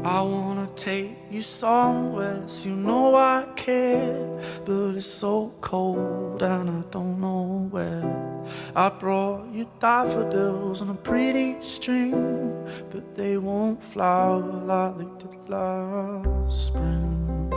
I wanna take you somewhere, so you know I care, but it's so cold and I don't know where. I brought you daffodils on a pretty string, but they won't flower like they did last spring.